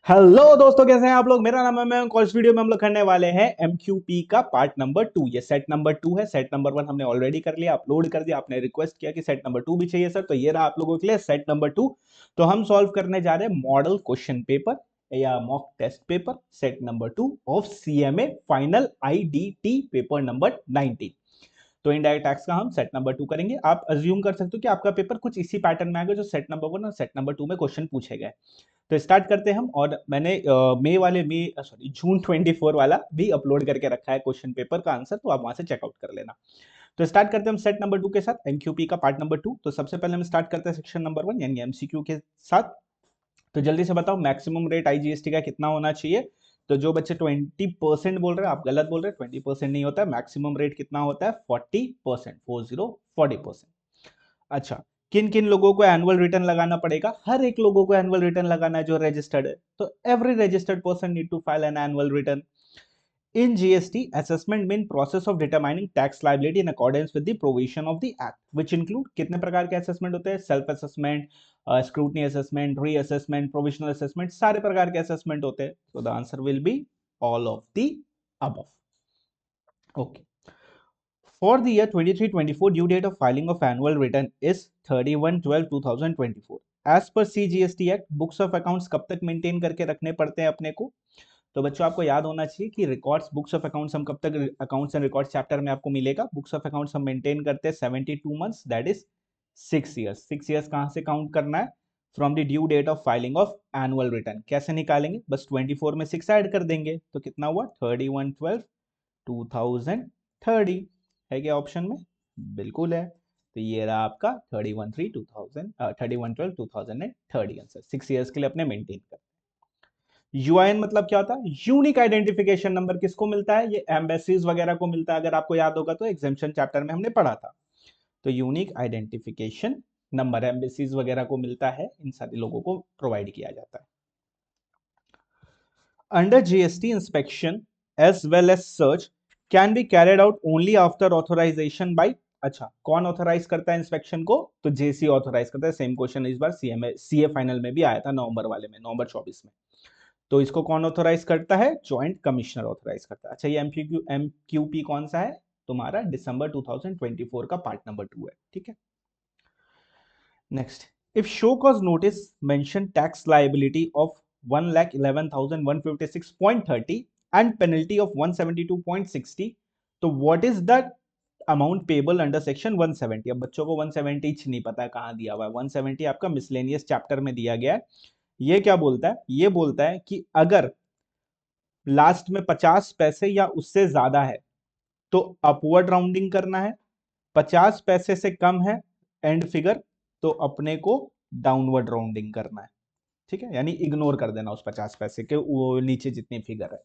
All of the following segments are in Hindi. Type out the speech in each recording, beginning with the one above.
हेलो दोस्तों, कैसे हैं आप लोग। मेरा नाम है मैं हूं। इस वीडियो में हम लोग करने वाले हैं एमक्यूपी का पार्ट नंबर 2। ये सेट नंबर 2 है। सेट नंबर 1 हमने ऑलरेडी कर लिया, अपलोड कर दिया। आपने रिक्वेस्ट किया कि सेट नंबर 2 भी चाहिए सर, तो ये रहा आप लोगों के लिए सेट नंबर 2। तो हम सॉल्व करने जा रहे हैं मॉडल क्वेश्चन पेपर या mock test paper set number 2 of CMA final IDT paper number 19। तो इनडायरेक्ट टैक्स का हम सेट नंबर 2 करेंगे। आप अज्यूम कर सकते हो कि आपका पेपर कुछ इसी पैटर्न में आएगा जो सेट नंबर 1 और सेट नंबर 2 में क्वेश्चन पूछे गए। तो स्टार्ट करते हैं हम। और मैंने जून 24 वाला भी अपलोड करके रखा है क्वेश्चन पेपर का आंसर, तो आप वहां से चेकआउट कर लेना। तो स्टार्ट करते हैं हम सेट नंबर 2 के साथ, एमक्यूपी का पार्ट नंबर 2। तो सबसे पहले हम स्टार्ट करते हैं सेक्शन नंबर 1 यानी एमसीक्यू के साथ। तो जल्दी से बताओ मैक्सिमम रेट आईजीएसटी का कितना होना चाहिए। तो जो बच्चे 20% बोल रहे हैं, आप गलत बोल रहे हैं। 20% नहीं होता है, मैक्सिमम रेट कितना होता है 40%। 40%। अच्छा, किन किन लोगों को एनुअल रिटर्न लगाना पड़ेगा। हर एक लोगों को एनुअल रिटर्न लगाना है जो रजिस्टर्ड है। तो every registered person need to file an annual return in GST. Assessment mean process of determining tax liability in accordance with the provision of the act, which include कितने प्रकार के assessment होते हैं, self assessment, scrutiny assessment, reassessment, provisional assessment, सारे प्रकार के assessment होते हैं। So the answer will be all of the above. Okay. For the year 23-24, due date of filing of annual return is 31/12/2024. As per CGST Act, books of accounts कब तक मेंटेन करके रखने पड़ते हैं अपने को। तो बच्चों आपको याद होना चाहिए कि रिकॉर्ड्स बुक्स ऑफ अकाउंट्स हम कब तक अकाउंट्स एंड रिकॉर्ड्स चैप्टर में आपको मिलेगा। बुक्स ऑफ अकाउंट्स हम मेंटेन करते हैं 72 months, that is 6 years. 6 years कहां से काउंट करना है, from the due date of filing of annual return. कैसे निकालेंगे, बस 24 में 6 ऐड कर देंगे तो कितना हुआ 31/12/2030। है क्या ऑप्शन में, बिल्कुल है। तो ये रहा आपका 31/3/2030 आंसर। 6 ईयर्स के लिए अपने मेंटेन कर। यूआईएन मतलब क्या होता है, यूनिक आइडेंटिफिकेशन नंबर। किसको मिलता है, ये एम्बेसीज वगैरह को मिलता है। अगर आपको याद होगा तो एग्जेम्पशन चैप्टर में हमने पढ़ा था। तो यूनिक आइडेंटिफिकेशन नंबर एम्बेसीज वगैरह को मिलता है, इन सारे लोगों को प्रोवाइड किया जाता है। Under GST inspection as well as search can be carried out only after authorisation by. अच्छा, कौन ऑथोराइज करता है इंस्पेक्शन को, तो जेसी ऑथोराइज करता है। सेम क्वेश्चन इस बार सीए फाइनल में भी आया था, नवंबर वाले में, नवंबर 24 में। तो इसको कौन ऑथोराइज करता है, ज्वाइंट कमिश्नर ऑथोराइज करता है। अच्छा, ये एमक्यूपी कौन सा है तुम्हारा, दिसंबर 2024 का पार्ट नंबर 2 है। ठीक है, next. If show cause notice mention tax liability of 1,11,156.30 and penalty of 172.60, तो what is the amount payable under section 170। अब बच्चों को 170 नहीं पता है कहां दिया हुआ है। 170 आपका मिसलेनियस चैप्टर में दिया गया है। ये क्या बोलता है, ये बोलता है कि अगर लास्ट में 50 पैसे या उससे ज्यादा है तो अपवर्ड राउंडिंग करना है। 50 पैसे से कम है एंड फिगर, तो अपने को डाउनवर्ड राउंडिंग करना है। ठीक है, यानी इग्नोर कर देना उस 50 पैसे के वो नीचे जितनी फिगर है।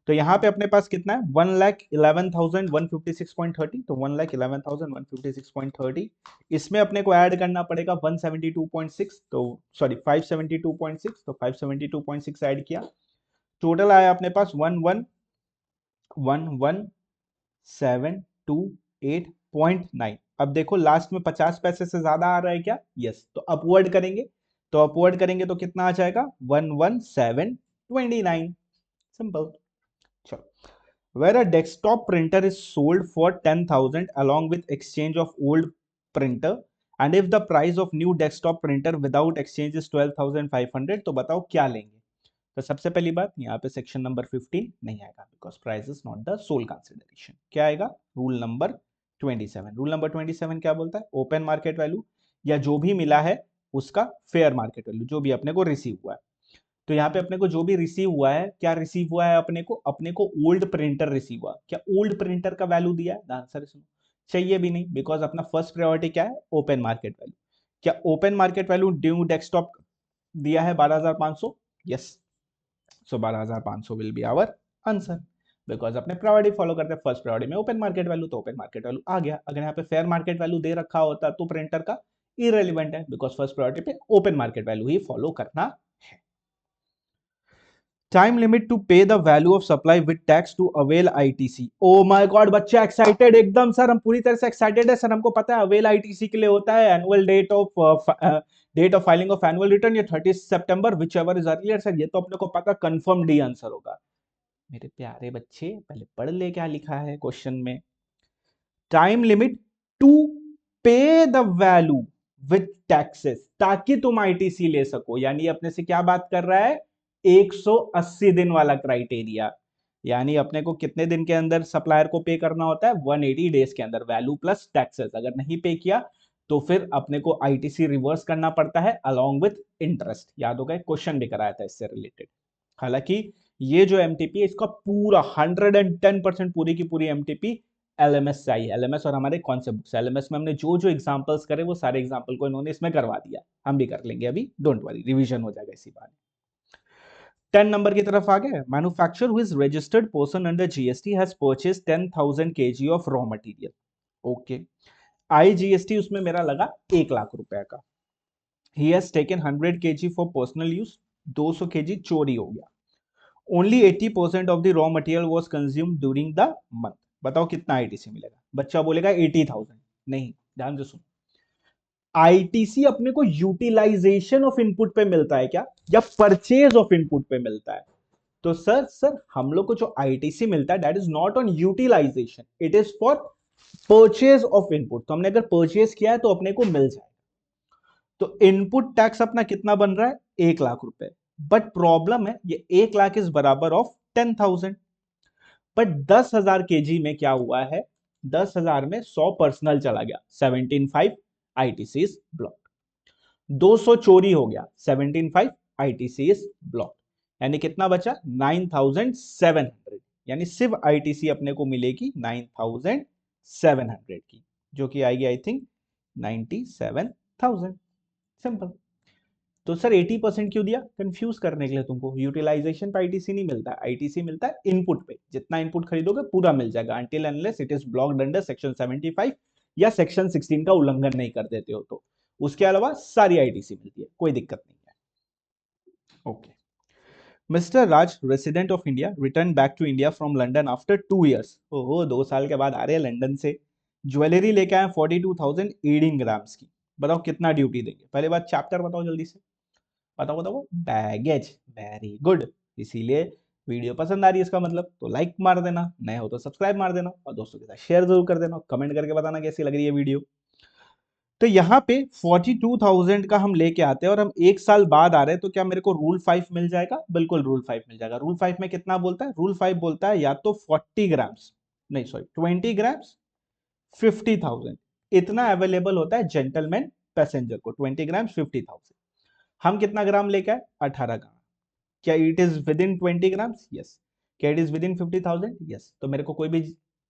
तो यहां पे अपने पास कितना है 1,11,156.30। तो 1,11,156.30 इसमें अपने को ऐड करना पड़ेगा 172.6, तो सॉरी 572.6। तो 572.6 ऐड किया, टोटल आया अपने पास 11,1728.9। अब देखो लास्ट में 50 पैसे से ज्यादा आ रहा है क्या, यस। तो अपवर्ड करेंगे, तो अपवर्ड करेंगे तो कितना आ जाएगा 11,729। सिंपल। चलो, where a desktop printer is sold for 10,000 along with exchange of old printer and if the price of new desktop printer without exchange is 12,500, तो बताओ क्या लेंगे। तो सबसे पहली बात, यहाँ पे सेक्शन नंबर 15 नहीं आएगा because price is not the sole consideration. क्या आएगा, रूल नंबर 27। रूल नंबर 27 क्या बोलता है, ओपन मार्केट वैल्यू या जो भी मिला है उसका फेयर मार्केट वैल्यू, जो भी अपने को रिसीव हुआ है। तो यहाँ पे अपने को जो भी रिसीव हुआ है, क्या रिसीव हुआ है अपने को ओल्ड प्रिंटर रिसीव हुआ। क्या ओल्ड प्रिंटर का वैल्यू दिया है, आंसर सुनो, चाहिए भी नहीं बिकॉज अपना फर्स्ट प्रायोरिटी क्या है, ओपन मार्केट वैल्यू। क्या open market value due desktop दिया है 12,500, yes. So 12,500 will be our answer because अपने प्रायोरिटी फॉलो करते हैं। फर्स्ट प्रायोरिटी में ओपन मार्केट वैल्यू, तो ओपन मार्केट वैल्यू आ गया। अगर यहाँ पे फेयर मार्केट वैल्यू दे रखा होता तो प्रिंटर का इरेलीवेंट है बिकॉज फर्स्ट प्रायोरिटी पे ओपन मार्केट वैल्यू ही फॉलो करना है। Time limit to pay the value of supply with tax to avail ITC. Oh my God, बच्चे एक्साइटेड एकदम। सर हम पूरी तरह से एक्साइटेड है सर, हमको पता है अवेल आईटीसी के लिए होता है annual date of date of filing of annual return ये 30 सितंबर which ever is earlier. Sir ये तो अपने को पता कंफर्म डी आंसर होगा। मेरे प्यारे बच्चे पहले पढ़ ले क्या लिखा है क्वेश्चन में। Time limit to pay the value with taxes, ताकि तुम आईटीसी ले सको। यानी अपने से क्या बात कर रहा है, 180 दिन वाला क्राइटेरिया। यानी अपने को कितने दिन के अंदर सप्लायर को पे करना होता है, 180 डेज के अंदर, वैल्यू प्लस टैक्सेस। अगर नहीं पे किया तो फिर अपने को आईटीसी रिवर्स करना पड़ता है अलोंग विथ इंटरेस्ट। याद होगा क्वेश्चन भी कराया था इससे रिलेटेड। हालांकि ये जो एमटीपी है इसका पूरा 110% पूरी की पूरी एमटीपी एलएमएस से आई है। एलएमएस और हमारे कौन से बुक्स, एलएमएस में हमने जो जो एग्जांपल्स करे वो सारे एग्जांपल को इन्होंने इसमें करवा दिया। हम भी कर लेंगे अभी, डोंट वरी, रिवीजन हो जाएगा इसी बार। 10 नंबर की तरफ आ गए। Manufacturer who is registered person under GST has purchase 10,000 kg of raw material. Okay, IGST उसमें मेरा लगा 1 लाख रुपए का। He has taken 100 kg for personal use, 200 kg चोरी हो गया। Only 80% of the raw material was consumed during the month. बताओ कितना आईटीसी मिलेगा। बच्चा बोलेगा 80,000। नहीं, ध्यान से सुनो, आईटीसी अपने को यूटिलाइजेशन ऑफ इनपुट पे मिलता है क्या, या परचेज ऑफ इनपुट पे मिलता है? तो सर हम लोग को जो आईटीसी मिलता है that is not on utilisation, it is for purchase of input. तो हमने अगर परचेज किया है तो अपने को मिल जाएगा। तो इनपुट टैक्स अपना कितना बन रहा है, 1 लाख रुपए। बट प्रॉब्लम है ये 1 लाख इज बराबर ऑफ 10,000। बट 10,000 केजी में क्या हुआ है, 10,000 में 100 पर्सनल चला गया, 17,500 आईटीसी इज ब्लॉक। 200 चोरी हो गया, 17,500 आईटीसी इज ब्लॉक। यानी कितना बचा, 9,700। यानी सिर्फ आईटीसी अपने को मिलेगी 9,700 की, जो कि आएगी आई थिंक 97,000। सिंपल। तो सर 80% क्यों दिया, कंफ्यूज करने के लिए तुमको। यूटिलाइजेशन पे आईटीसी नहीं मिलता है, आईटीसी मिलता है इनपुट पे। जितना इनपुट खरीदोगे पूरा मिल जाएगा, until unless it is blocked under section 75 या सेक्शन 16 का उल्लंघन नहीं कर देते हो तो। उसके अलावा सारी आईटीसी मिलती है, कोई दिक्कत नहीं है। Okay. Mister Raj, resident of India, return back to India from London after 2 years। ओहो, 2 साल के बाद आ रहे हैं लंदन से। ज्वेलरी लेके आए 42,018 ग्राम्स की। बताओ कितना ड्यूटी देंगे। पहले बात चैप्टर बताओ जल्दी से, बताओ बताओ। Baggage, very good. इसीलिए वीडियो पसंद आ रही है इसका मतलब। तो लाइक मार देना, नए हो तो सब्सक्राइब मार देना, और दोस्तों के साथ शेयर जरूर कर देना, कमेंट करके बताना कैसी लग रही है वीडियो। तो यहाँ पे 42,000 का हम लेके आते हैं और हम 1 साल बाद आ रहे हैं, तो क्या मेरे को रूल 5 मिल जाएगा? बिल्कुल रूल 5 मिल जाएगा। रूल 5 में कितना बोलता है, रूल 5 बोलता है या तो 40 ग्राम्स, नहीं सॉरी 20 ग्राम्स 50,000, इतना अवेलेबल होता है जेंटलमैन पैसेंजर को। 20 ग्राम्स 50,000। हम कितना ग्राम लेके आए, 18 ग्राम। क्या it is with in 20 grams? Yes. क्या it is with in 50,000? Yes. तो मेरे को कोई भी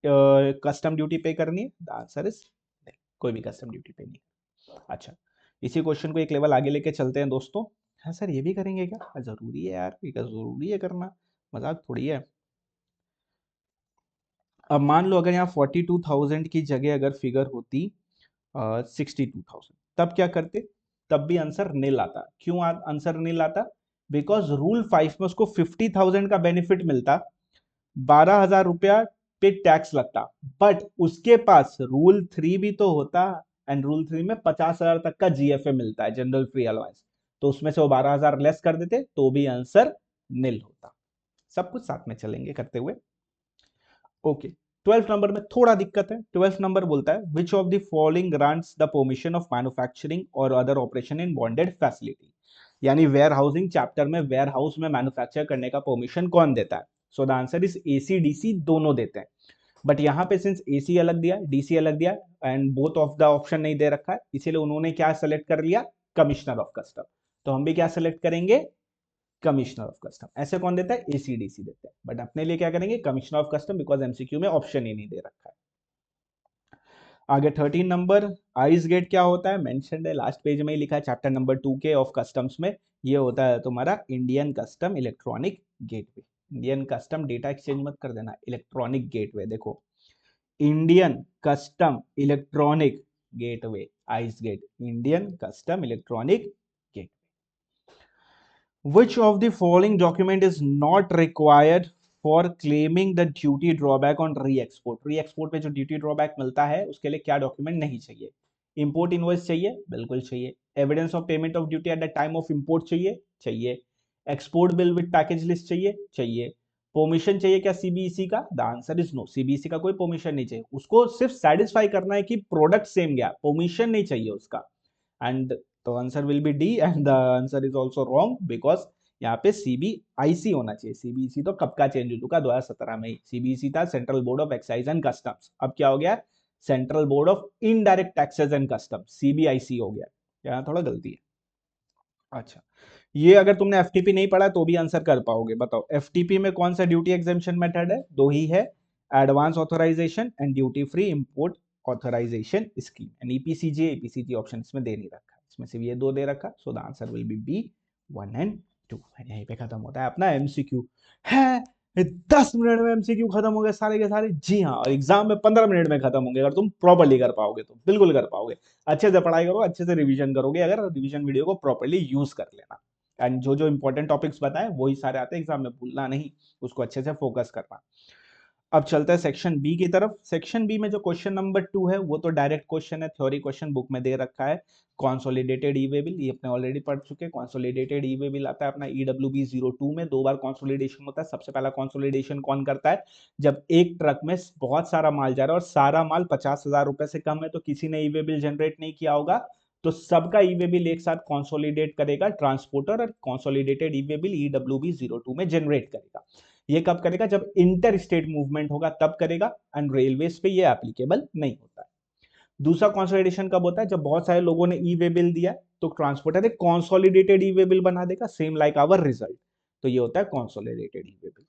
कस्टम ड्यूटी पे करनी है? द आंसर इज नहीं, कोई भी कस्टम ड्यूटी पे नहीं। अच्छा, इसी क्वेश्चन को एक लेवल आगे लेके चलते हैं दोस्तों। हाँ सर ये भी करेंगे क्या? जरूरी है यार, ये जरूरी है करना, मजाक थोड़ी है। अब मान लो अगर यहाँ 42,000 की जगह अगर फिगर होती 62,000, तब क्या करते? तब भी आंसर नील आता। क्यों आंसर नील आता? बिकॉज रूल 5 में उसको 50,000 का बेनिफिट मिलता, 12,000 रुपया पे टैक्स लगता, बट उसके पास रूल 3 भी तो होता, एंड रूल 3 में 50,000 तक का जीएफए मिलता है, जनरल फ्री अलाउंस। तो उसमें से वो 12,000 लेस कर देते तो भी आंसर नील होता। सब कुछ साथ में चलेंगे करते हुए। ओके, 12th नंबर में थोड़ा दिक्कत है। 12th नंबर बोलता है which of the following grants the permission of manufacturing और other operation in bonded facility. यानी वेयर हाउसिंग चैप्टर में वेयर हाउस में मैन्युफैक्चर करने का परमिशन कौन देता है? So the answer is AC DC दोनों देते हैं। बट यहाँ पे सिंस एसी अलग दिया, डीसी अलग दिया, and both of the option नहीं दे रखा है, इसीलिए उन्होंने क्या सेलेक्ट कर लिया, कमिश्नर ऑफ कस्टम। तो हम भी क्या सेलेक्ट करेंगे, कमिश्नर ऑफ कस्टम। ऐसे कौन देता है, एसीडीसी देता है। बट अपने लिए क्या करेंगे, commissioner of custom, because MCQ में ऑप्शन ही नहीं दे रखा है। आगे 13 नंबर, आइस गेट क्या होता है, मेंशन्ड है, लास्ट पेज में ही लिखा है चैप्टर नंबर 2 के ऑफ कस्टम्स में। ये होता है तुम्हारा Indian custom electronic gateway. Indian custom data exchange मत कर देना, इलेक्ट्रॉनिक गेटवे। देखो, Indian custom electronic gateway, ice gate, Indian custom electronic gate. Which of the following document is not required for claiming the duty drawback on re-export? Re-export पे जो duty drawback मिलता है उसके लिए क्या डॉक्यूमेंट नहीं चाहिए? इंपोर्ट इनवॉइस चाहिए, बिल्कुल चाहिए। Evidence of payment of duty at the time of import चाहिए, चाहिए। Export bill with package list चाहिए, चाहिए। परमिशन चाहिए क्या सीबीईसी का? The answer is no, CBEC का कोई परमिशन नहीं चाहिए, उसको सिर्फ सेटिस्फाई करना है कि प्रोडक्ट सेम गया, परमिशन नहीं चाहिए उसका। And the answer will B D, and the answer is also wrong because यहाँ पे सीबीआईसी होना चाहिए। सीबीईसी तो कब का चेंज हो चुका, 2017 में ही। सीबीईसी था central board of excise and customs, अब क्या हो गया? Central board of indirect taxes and custom, CBIC हो गया। यहाँ थोड़ा गलती है। अच्छा, ये अगर तुमने एफटीपी नहीं पढ़ा तो भी आंसर कर पाओगे। बताओ एफटीपी में कौन सा ड्यूटी एग्जेम्पशन मेथड है? दो ही है, advance authorisation and duty free import authorisation scheme. And EPCG, EPCG option इसमें दे नहीं रखा, इसमें सिर्फ ये दो दे रखा। So the answer will be be 1 and 2। यहीं पे खत्म होता है अपना एमसीक्यू। है 10 मिनट में एमसीक्यू खत्म हो गए सारे के सारे? जी हाँ, और एग्जाम में 15 मिनट में खत्म होंगे अगर तुम प्रॉपर्ली कर पाओगे तो, बिल्कुल कर पाओगे। अच्छे से पढ़ाई करो, अच्छे से रिवीजन करोगे अगर रिवीजन वीडियो को प्रॉपर्ली यूज कर लेना। एंड जो जो इंपॉर्टेंट टॉपिक्स बताए वही सारे आते हैं एग्जाम में, भूलना नहीं, उसको अच्छे से फोकस करना। अब चलते हैं सेक्शन बी की तरफ। सेक्शन बी में जो क्वेश्चन नंबर 2 है वो तो डायरेक्ट क्वेश्चन है, थ्योरी क्वेश्चन बुक में दे रखा है। कंसोलिडेटेड ई वे बिल, ये अपने ऑलरेडी पढ़ चुके हैं। कंसोलिडेटेड ई वे बिल आता है अपना ईडब्ल्यूबी 02 में, दो बार कंसोलिडेशन होता है। सबसे पहला कंसोलिडेशन कौन करता है? जब एक ट्रक में बहुत सारा माल जा रहा है और सारा माल 50,000 रुपए से कम है, तो किसी ने ई वे बिल जनरेट नहीं किया होगा, तो सबका ई वे बिल एक साथ कंसोलिडेट करेगा ट्रांसपोर्टर, और कंसोलिडेटेड ई वे बिल ईडब्ल्यूबी 02 में जनरेट करेगा। ये कब करेगा? जब इंटर स्टेट मूवमेंट होगा तब करेगा, एंड रेलवेज पे ये एप्लीकेबल नहीं होता है। दूसरा कंसोलिडेशन कब होता है? जब बहुत सारे लोगों ने ई वे बिल दिया तो ट्रांसपोर्टर एक कंसोलिडेटेड ई वे बिल बना देगा, सेम लाइक आवर रिजल्ट, तो ये होता है consolidated e way bill.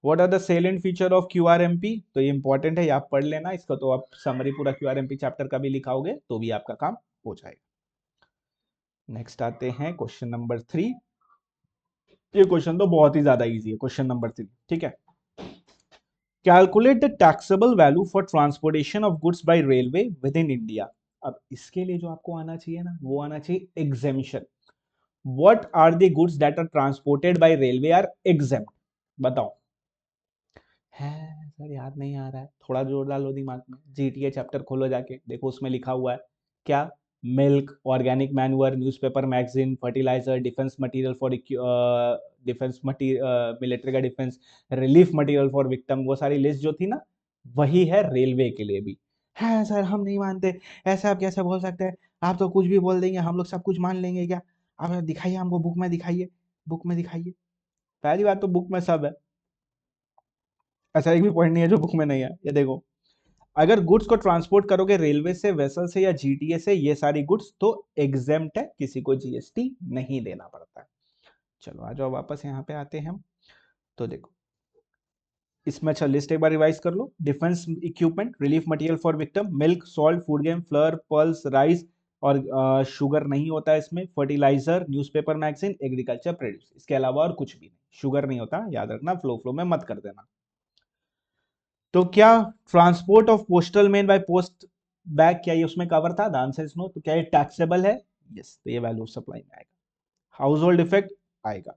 What are the salient feature of QRMP? तो ये इंपॉर्टेंट है, ये आप पढ़ लेना इसका, तो आप समरी पूरा क्यूआरएमपी चैप्टर का भी लिखाओगे तो भी आपका काम हो जाएगा। नेक्स्ट आते हैं क्वेश्चन नंबर 3। ये क्वेश्चन तो बहुत ही ज्यादा इजी है, क्वेश्चन नंबर 3, ठीक है। Calculate the taxable value for transportation of goods by railway with in India. अब इसके लिए जो आपको आना चाहिए ना, वो आना चाहिए exemption. What are the goods that are transported by railway are exempt? बताओ। है सर याद नहीं आ रहा है, थोड़ा जोर डालो दिमाग में। जीटीए चैप्टर खोलो जाके, देखो उसमें लिखा हुआ है क्या? Milk, organic manure, newspaper, magazine, fertiliser, defence material for defence material, military का defence, relief material for victim, वो सारी लिस्ट जो थी ना, वही है रेलवे के लिए भी। है सर हम नहीं मानते, ऐसा आप कैसे बोल सकते हैं? आप तो कुछ भी बोल देंगे, हम लोग सब कुछ मान लेंगे क्या? आप दिखाइए हमको, बुक में दिखाइए, बुक में दिखाइए। पहली बात तो बुक में सब है, ऐसा एक भी पॉइंट नहीं है जो बुक में नहीं है। ये देखो, अगर गुड्स को ट्रांसपोर्ट करोगे रेलवे से, वेसल से या जीटीए से, ये सारी गुड्स तो एग्जेम्प्ट है, किसी को जीएसटी नहीं देना पड़ता है। चलो आ जाओ वापस यहाँ पे आते हैं हम। तो देखो इसमें अच्छा लिस्ट एक बार रिवाइज कर लो। Defence equipment, relief material for victim, milk, salt, food grain, flour, pulse, rice और शुगर नहीं होता है इसमें, fertiliser, newspaper, magazine, agriculture produce, इसके अलावा और कुछ भी नहीं। शुगर नहीं होता, याद रखना, फ्लो फ्लो में मत कर देना। तो क्या transport of postal mail by post bag, क्या ये उसमें कवर था? The answer is no. तो क्या ये टैक्सेबल है? यस, तो ये वैल्यू सप्लाई में आएगा। हाउस होल्ड इफेक्ट आएगा।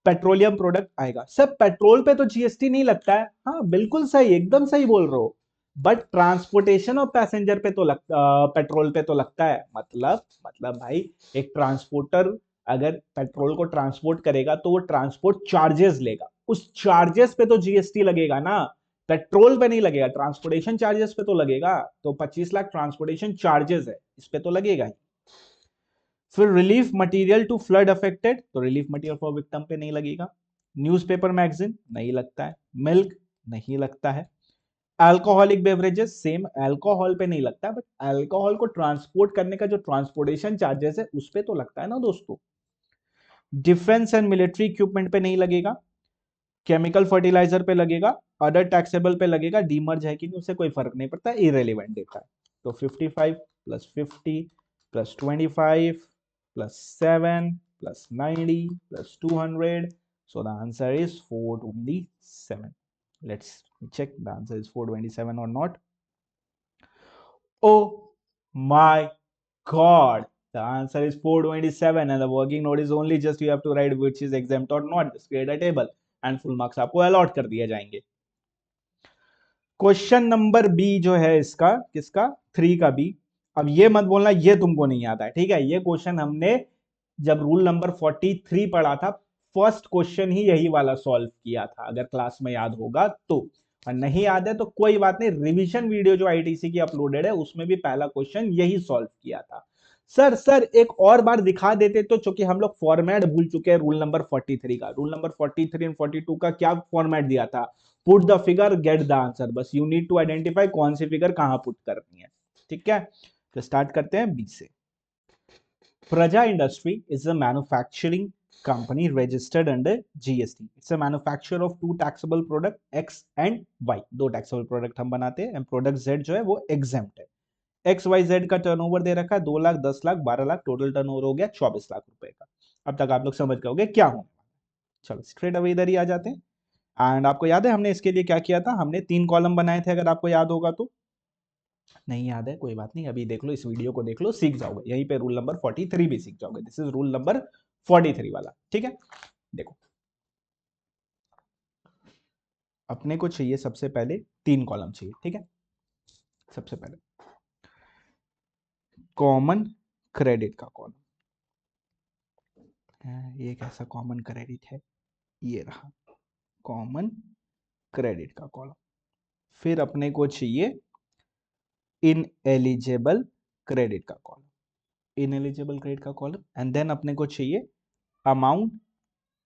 पेट्रोलियम प्रोडक्ट आएगा। सब पेट्रोल पे तो जीएसटी नहीं लगता है, हाँ बिल्कुल सही, एकदम सही बोल रहे हो, बट ट्रांसपोर्टेशन ऑफ पैसेंजर पे तो पेट्रोल पे तो लगता है। मतलब भाई, एक ट्रांसपोर्टर अगर पेट्रोल को ट्रांसपोर्ट करेगा तो वो ट्रांसपोर्ट चार्जेस लेगा, उस चार्जेस पे तो जीएसटी लगेगा ना, पेट्रोल पे नहीं लगेगा। ट्रांसपोर्टेशन चार्जेस पे तो लगेगा, तो 25 लाख ट्रांसपोर्टेशन चार्जेस है, इस पे तो लगेगा ही। फिर relief material to flood affected, तो रिलीफ मटेरियल फॉर विक्टिम पे नहीं लगेगा। न्यूज़पेपर मैगजीन नहीं लगता है। मिल्क नहीं लगता है। अल्कोहलिक बेवरेजेस, सेम, अल्कोहल पे नहीं लगता, बट अल्कोहल को ट्रांसपोर्ट करने का जो ट्रांसपोर्टेशन चार्जेस है उस पे तो लगता है ना दोस्तों। डिफेंस एंड मिलिट्री इक्विपमेंट पे नहीं लगेगा। केमिकल फर्टिलाइजर पे लगेगा। अदर टैक्सेबल पे लगेगा। डीमर्ज है कि नहीं उससे कोई फर्क नहीं पड़ता, इरेलीवेंट डेटा है। तो 55 plus 50 plus 25 plus 7 plus 90 plus 200, so the answer is 427. Let's check the answer is 427 or not. Oh my god, the answer is 427, and the working note is only just you have to write which is exempt or not. Just create a table and full marks आपको अलॉट कर दिए जाएंगे। क्वेश्चन नंबर बी जो है इसका, किसका? 3 का बी। अब ये मत बोलना ये तुमको नहीं आता है, ठीक है। ये क्वेश्चन हमने जब रूल नंबर 43 पढ़ा था, फर्स्ट क्वेश्चन ही यही वाला सॉल्व किया था, अगर क्लास में याद होगा तो। और नहीं याद है तो कोई बात नहीं, रिवीजन वीडियो जो आईटीसी की अपलोडेड है उसमें भी पहला क्वेश्चन यही सॉल्व किया था। सर एक और बार दिखा देते तो, चूंकि हम लोग फॉर्मेट भूल चुके हैं रूल नंबर 43 का। रूल नंबर 43 एंड 42 का क्या फॉर्मेट दिया था? Put the figure get the answer. बस यू नीड टू आइडेंटिफाई कौन सी फिगर कहां पुट करनी है, ठीक है। तो स्टार्ट करते हैं बी से। प्रजा industry is a manufacturing company registered under GST. It's a manufacturer of two taxable product X and Y. दो taxable product हम बनाते हैं, and product Z जो है वो exempt है। XYZ का टर्नओवर दे रखा है 2 लाख, 10 लाख, 12 लाख, टोटल टर्नओवर हो गया 24 लाख रुपए का। अब तक आप लोग समझ गए क्या होने वाला। चलो स्ट्रेट अवे इधर ही आ जाते हैं। एंड आपको याद है हमने इसके लिए क्या किया था? हमने 3 कॉलम बनाए थे, अगर आपको याद होगा तो। नहीं याद है कोई बात नहीं, अभी देख लो, इस वीडियो को देख लो, सीख जाओगे। यहीं पे रूल नंबर 43 भी सीख जाओगे। दिस इज रूल नंबर 43 वाला, ठीक है। देखो अपने को चाहिए सबसे पहले 3 कॉलम चाहिए, ठीक है। सबसे पहले कॉमन क्रेडिट का कॉलम, ये कैसा कॉमन क्रेडिट है? ये रहा कॉमन क्रेडिट का कॉलम। फिर अपने को चाहिए इनएलिजिबल क्रेडिट का कॉलम, इनएलिजिबल क्रेडिट का कॉलम। एंड देन अपने को चाहिए amount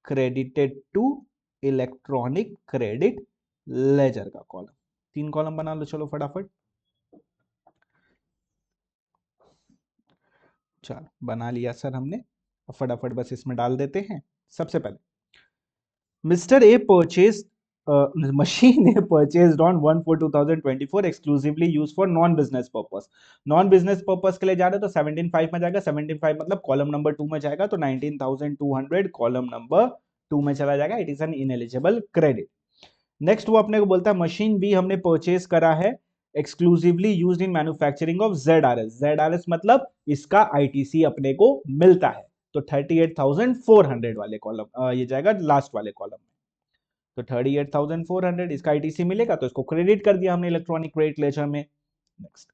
credited to electronic credit ledger का कॉलम। 3 कॉलम बना लो, चलो फटाफट। चलो बना लिया सर हमने, फटाफट बस इसमें डाल देते हैं। सबसे पहले mister A purchase machine A purchased on 1/4/2024 exclusively used for non business purpose। Non business purpose के लिए जा रहे तो 17.5 में जाएगा, 17.5 मतलब कॉलम नंबर 2 में जाएगा, तो 19,200 कॉलम नंबर 2 में चला जाएगा। It is an ineligible credit. Next वो अपने को बोलता है मशीन बी हमने परचेज करा है exclusively used in manufacturing of ZRS। ZRS मतलब इसका आईटीसी अपने को मिलता है, तो 38,400 वाले कॉलम ये जाएगा लास्ट वाले कॉलम में। तो 38,400 इसका आईटीसी मिलेगा, तो इसको क्रेडिट कर दिया हमने इलेक्ट्रॉनिक क्रेडिट लेजर में। Next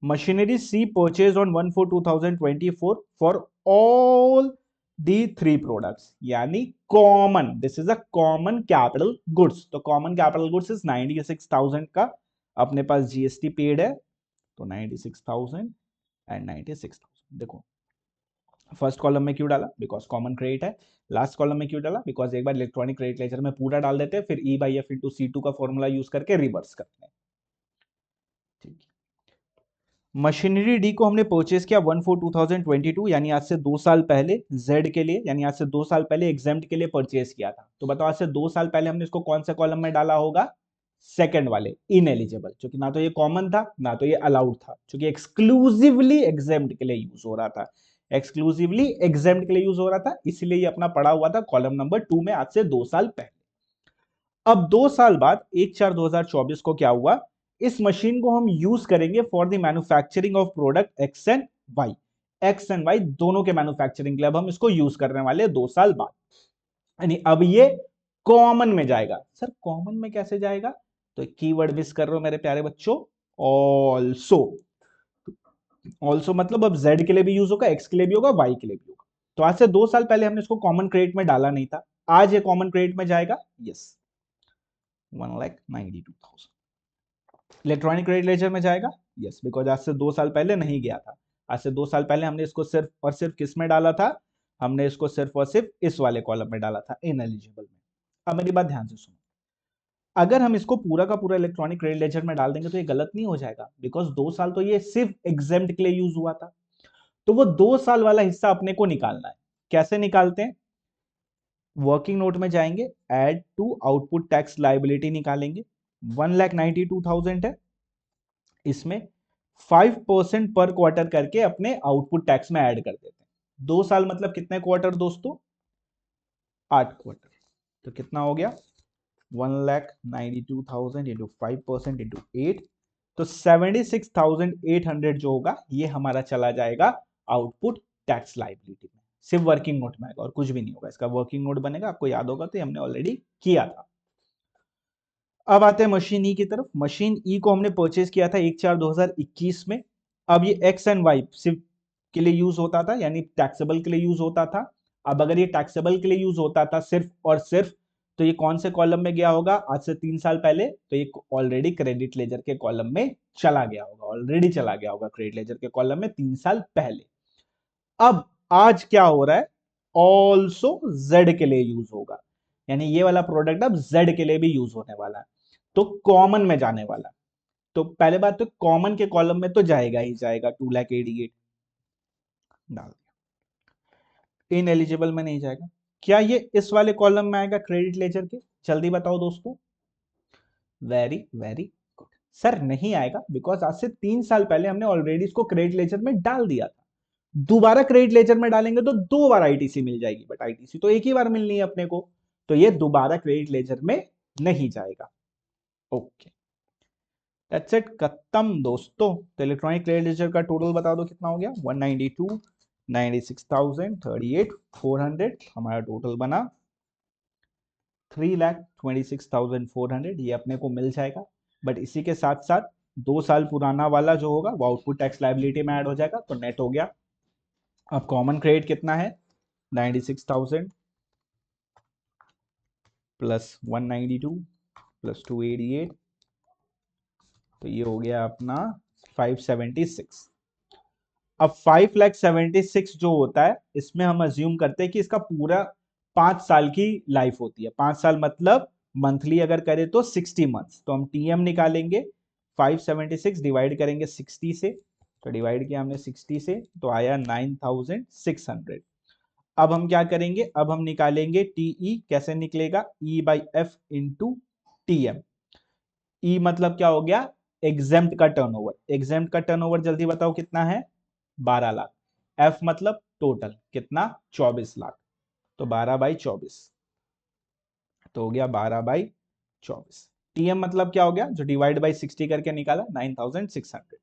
machinery C purchase on 1/4/2024 for all the 3 products, यानी common, this is a common capital goods. तो कॉमन कैपिटल गुड्स इज 96,000 का अपने पास जीएसटी पेड है, तो 96,000 एंड 96,000। देखो फर्स्ट कॉलम में क्यों डाला? बिकॉज कॉमन क्रेडिट है। लास्ट कॉलम में क्यों डाला? बिकॉज एक बार इलेक्ट्रॉनिक क्रेडिट लेजर में पूरा डाल देते हैं, फिर E/F इंटू C2 का फॉर्मूला यूज करके रिवर्स करते हैं, ठीक है। मशीनरी डी को हमने परचेज किया 1/4/2022, यानी आज से 2 साल पहले, जेड के लिए, यानी आज से 2 साल पहले एग्जेम्प्ट के लिए परचेज किया था। तो बताओ आज से 2 साल पहले हमने इसको कौन से कॉलम में डाला होगा? सेकंड वाले, इनएलिजिबल, क्योंकि ना तो ये कॉमन था ना तो ये अलाउड था, क्योंकि एक्सक्लूसिवली एग्जेम्प्ट के लिए यूज हो रहा था, एक्सक्लूसिवली एग्जेम्प्ट के लिए यूज हो रहा था, इसलिए ये अपना पड़ा हुआ था कॉलम नंबर 2 में आज से 2 साल पहले। अब 2 साल बाद 1/4/2024 को क्या हुआ? इस मशीन को हम यूज करेंगे for the manufacturing of product X and Y. X and Y दोनों के मैन्युफैक्चरिंग के लिए अब हम इसको यूज करने वाले 2 साल बाद, यानी अब ये कॉमन में जाएगा। सर कॉमन में कैसे जाएगा? तो कीवर्ड मिस कर रहे हो मेरे प्यारे बच्चों, ऑल्सो। ऑल्सो मतलब अब जेड के लिए भी यूज होगा, एक्स के लिए भी होगा, वाई के लिए भी होगा। तो आज से 2 साल पहले हमने इसको कॉमन क्रेडिट में डाला नहीं था, आज ये कॉमन क्रेडिट में जाएगा। यस 1,92,000 इलेक्ट्रॉनिक क्रेडिट लेजर में जाएगा। यस बिकॉज आज से 2 साल पहले नहीं गया था, आज से 2 साल पहले हमने इसको सिर्फ और सिर्फ किस में डाला था? हमने इसको सिर्फ और सिर्फ इस वाले कॉलम में डाला था, इनएलिजिबल में। अब मेरी बात ध्यान से सुनो, अगर हम इसको पूरा का पूरा इलेक्ट्रॉनिक क्रेडिट लेजर में डाल देंगे तो ये गलत नहीं हो जाएगा? बिकॉज 2 साल तो ये सिर्फ एग्जेम्प्ट के लिए यूज हुआ था, तो वो 2 साल वाला हिस्सा अपने को निकालना है। कैसे निकालते हैं? वर्किंग नोट में जाएंगे, add to output tax liability निकालेंगे। 1,92,000 है, इसमें 5% पर क्वार्टर करके अपने आउटपुट टैक्स में ऐड कर देते हैं। 2 साल मतलब कितने क्वार्टर दोस्तों? 8 क्वार्टर। तो कितना हो गया? 1,92,000 इंटू 5% इंटू 8, तो 76,800 जो होगा ये हमारा चला जाएगा आउटपुट टैक्स लाइबिलिटी में। सिर्फ वर्किंग नोट में आएगा और कुछ भी नहीं होगा। इसका वर्किंग नोट बनेगा, आपको याद होगा तो हमने ऑलरेडी किया था। अब आते हैं मशीन ई की तरफ। मशीन ई को हमने परचेज किया था 1/4/2021 में, अब ये एक्स एंड वाई सिर्फ के लिए यूज होता था, यानी टैक्सेबल के लिए यूज होता था। अब अगर ये टैक्सेबल के लिए यूज होता था सिर्फ और सिर्फ, तो ये कौन से कॉलम में गया होगा आज से 3 साल पहले? तो ये ऑलरेडी क्रेडिट लेजर के कॉलम में चला गया होगा, ऑलरेडी चला गया होगा क्रेडिट लेजर के कॉलम में 3 साल पहले। अब आज क्या हो रहा है, ऑल्सो जेड के लिए यूज होगा, यानी ये वाला प्रोडक्ट अब जेड के लिए भी यूज होने वाला है, तो कॉमन में जाने वाला है। तो पहले बात तो कॉमन के कॉलम में तो जाएगा ही जाएगा, 2,88,000 डाल दिया। इन एलिजिबल में नहीं जाएगा। क्या ये इस वाले कॉलम में आएगा क्रेडिट लेजर के? जल्दी बताओ दोस्तों। वेरी वेरी गुड सर, नहीं आएगा, बिकॉज आज से 3 साल पहले हमने ऑलरेडी इसको क्रेडिट लेजर में डाल दिया था। दोबारा क्रेडिट लेजर में डालेंगे तो 2 बार आईटीसी मिल जाएगी, बट आईटीसी तो एक ही बार मिलनी है अपने को, तो ये दोबारा क्रेडिट लेजर में नहीं जाएगा। ओके, दैट्स इट, खत्म दोस्तों। तो इलेक्ट्रॉनिक क्रेडिट लेजर का टोटल बता दो कितना हो गया, 192, 96,000, 38,400, हमारा टोटल बना 3,26,400। ये अपने को मिल जाएगा, बट इसी के साथ साथ 2 साल पुराना वाला जो होगा वो आउटपुट टैक्स लायबिलिटी में ऐड हो जाएगा, तो नेट हो गया। अब कॉमन क्रेडिट कितना है, 96,000 प्लस 192 प्लस 288, तो ये हो गया अपना 576। अब 5,76,000 जो होता है, इसमें हम अज्यूम करते हैं कि इसका पूरा 5 साल की लाइफ होती है। 5 साल मतलब मंथली अगर करें तो 60 मंथ्स, तो हम टीएम निकालेंगे, 576 डिवाइड करेंगे 60 से, तो डिवाइड किया हमने 60 से, तो आया 9,600। अब हम क्या करेंगे, अब हम निकालेंगे टीई, कैसे निकलेगा, ई बाई एफ इंटू टीएम। ई मतलब क्या हो गया, एग्जेम्प्ट का टर्नओवर, एग्जेम्प्ट का टर्नओवर जल्दी बताओ कितना है, 12 लाख। एफ मतलब टोटल कितना, 24 लाख, तो 12/24, तो हो गया 12/24। टीएम मतलब क्या हो गया, जो डिवाइड बाई 60 करके निकाला, 9,600।